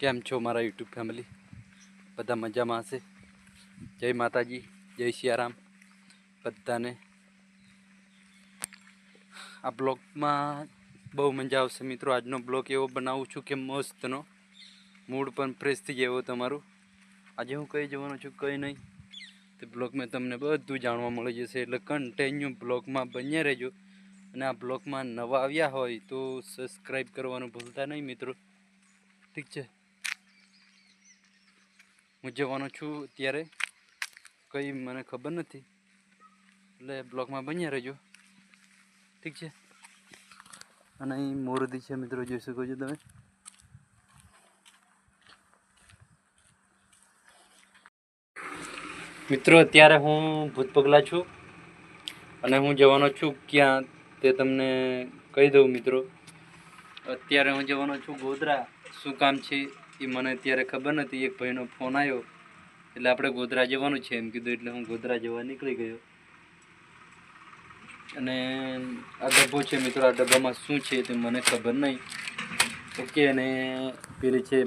કેમ છો મારા યુટ્યુબ ફેમિલી? બધા મજામાં હશે? જય માતાજી, જય સિયારામ બધાને. આ બ્લોગમાં બહુ મજા આવશે મિત્રો. આજનો બ્લોગ એવો બનાવું છું કે મસ્તનો મૂડ પણ ફ્રેશ થઈ જાય એવો તમારું. આજે હું કઈ જવાનો છું કઈ નહીં, તે બ્લોગમાં તમને બધું જાણવા મળી જશે. એટલે કન્ટિન્યુ બ્લોગમાં બન્યા રહેજો. અને આ બ્લોગમાં નવા આવ્યા હોય તો સબસ્ક્રાઈબ કરવાનું ભૂલતા નહીં મિત્રો. ઠીક છે? હું જવાનો છું અત્યારે, કંઈ મને ખબર નથી, એટલે બ્લોગમાં બન્યા રહેજો. ઠીક છે? અને અહીં મોરદી છે મિત્રો, જોઈ શકો છો તમે. મિત્રો અત્યારે હું ભૂત પગલા છું અને હું જવાનો છું ક્યાં તે તમને કહી દઉં મિત્રો. અત્યારે હું જવાનો છું ગોધરા. શું કામ છે એ મને અત્યારે ખબર નથી. એક ભાઈનો ફોન આવ્યો એટલે આપણે ગોધરા જવાનું છે એમ કીધું, એટલે હું ગોધરા જવા નીકળી ગયો. અને આ ડબ્બો છે મિત્રો, આ ડબ્બામાં શું છે તે મને ખબર નહીં. ઓકે. અને પેલી છે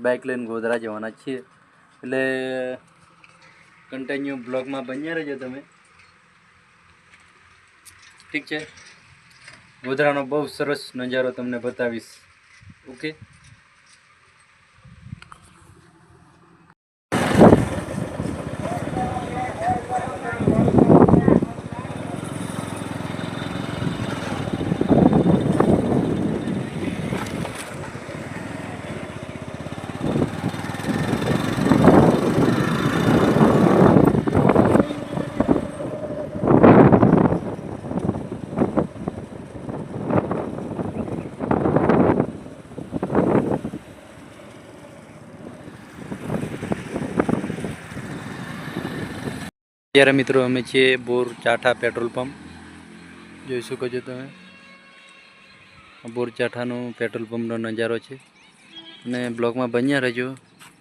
બાઇક લઈને ગોધરા જવાના છીએ. એટલે કન્ટિન્યુ બ્લોગમાં બન્યા રહેજો તમે. ઠીક છે? ગોધરાનો બહુ સરસ નજારો તમને બતાવીશ. ઓકે. અત્યારે મિત્રો અમે છીએ બોર ચાઠા પેટ્રોલ પંપ, જોઈ શકો છો તમે. બોર ચાઠાનો પેટ્રોલ પંપનો નજારો છે. અને બ્લોગમાં બન્યા રહેજો,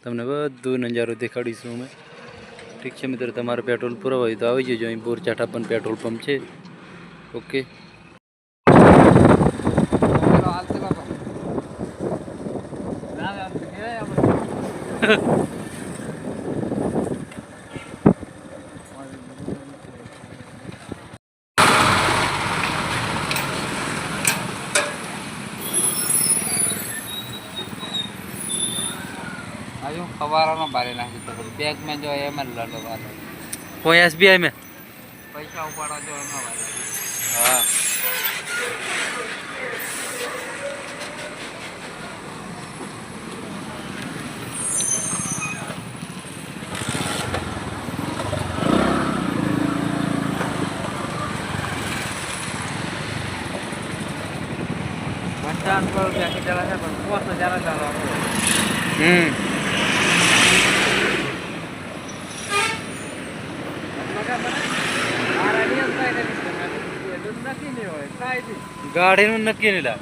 તમને બધું નજારો દેખાડીશું અમે. ઠીક છે મિત્રો? તમારે પેટ્રોલ પૂરા હોય તો આવી જજો. અહીં બોર ચાઠા પણ પેટ્રોલ પંપ છે. ઓકે. हजू खबर बारे नाखी तो बैग में जो है मैं लड़ो वाले कोई एसबीआई में पैसा उपाड़ा जो है वाले। हाँ ₹50 के चला है पर बहुत ज़्यादा चल रहा है। ગાડીનું નક્કી નહીં લાગ.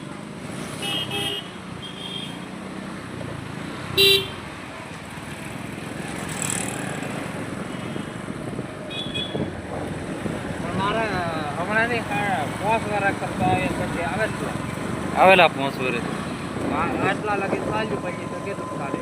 હમણાં નહીં 5 વર્ષ કરતા પછી આવે જ આવેલા 5 વર્ષ આટલા લગી ચાલ્યું પછી તો કેટલું ચાલે.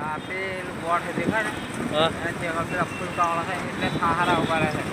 આ પેલું બોટ દેખાય ને હા અને તેમાં પેલા ફૂલકાવાળા થાય એટલે ખાહારા ઉભા રહે છે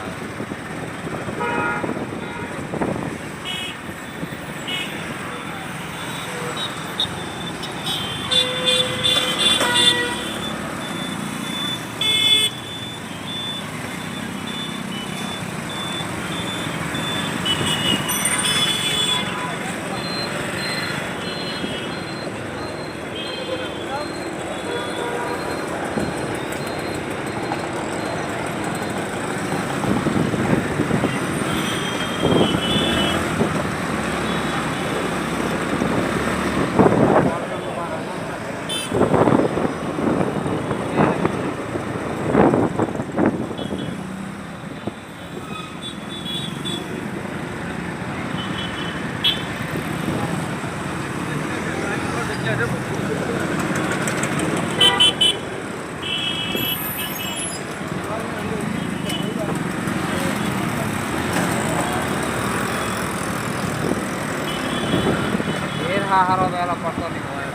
ખાહારો વહેલો પડતો નહીં હોય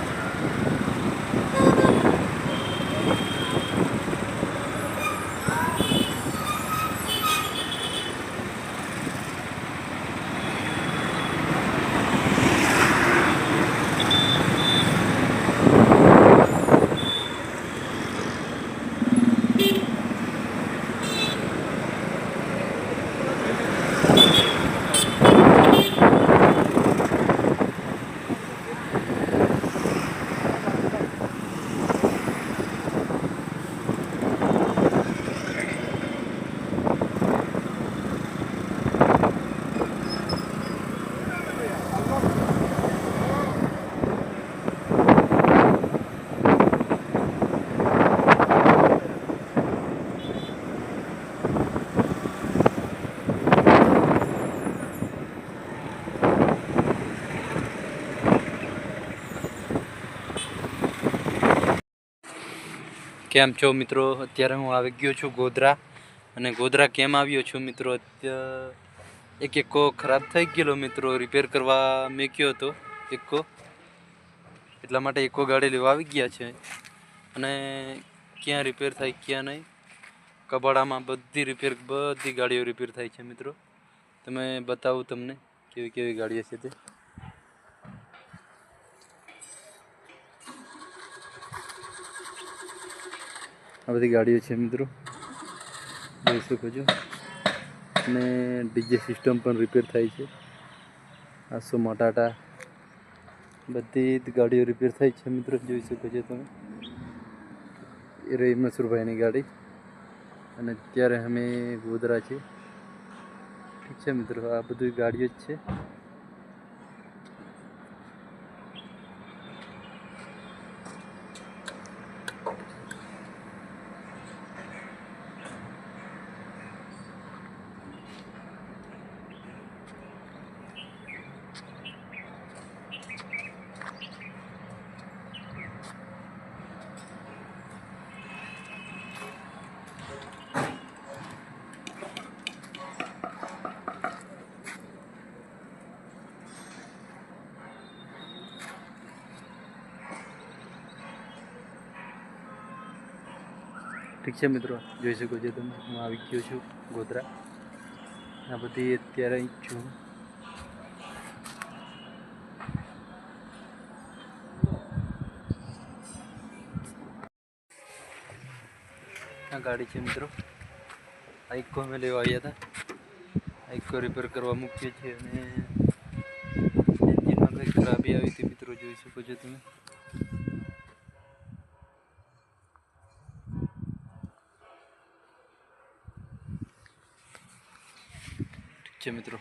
કેમ છો મિત્રો? અત્યારે હું આવી ગયો છું ગોધરા. અને ગોધરા કેમ આવ્યો છું મિત્રો? એક એકો ખરાબ થઈ ગયેલો મિત્રો, રિપેર કરવા મૂક્યો હતો એકો, એટલા માટે એકો ગાડી લેવા આવી ગયા છે. અને ક્યાં રિપેર થાય ક્યાં નહીં, કબાડામાં બધી ગાડીઓ રિપેર થાય છે મિત્રો. તમે બતાવું તમને કેવી કેવી ગાડીઓ છે તે. આ બધી ગાડીઓ છે મિત્રો, જોઈ શકો છો. અને ડીજે સિસ્ટમ પણ રિપેર થાય છે. આ સુમો ટાટા બધી જ ગાડીઓ રિપેર થાય છે મિત્રો, જોઈ શકો છો તમે. એ રહી મસરૂરભાઈની ગાડી. અને અત્યારે અમે ગોધરા છે. ઠીક છે મિત્રો, આ બધી ગાડીઓ જ છે. ઠીક છે મિત્રો, જોઈ શકો છો તમે. હું આવી ગયો છું ગોધરા. આ બધી અત્યારે અહીં જ છું. આ ગાડી છે મિત્રો, આ ઇકો અમે લેવા આવ્યા હતા. આ ઇકો રિપેર કરવા મૂકીએ છીએ. અને એન્જિનમાં કંઈ ખરાબી આવી હતી મિત્રો, જોઈ શકો છો તમે. ઠીક છે મિત્રો.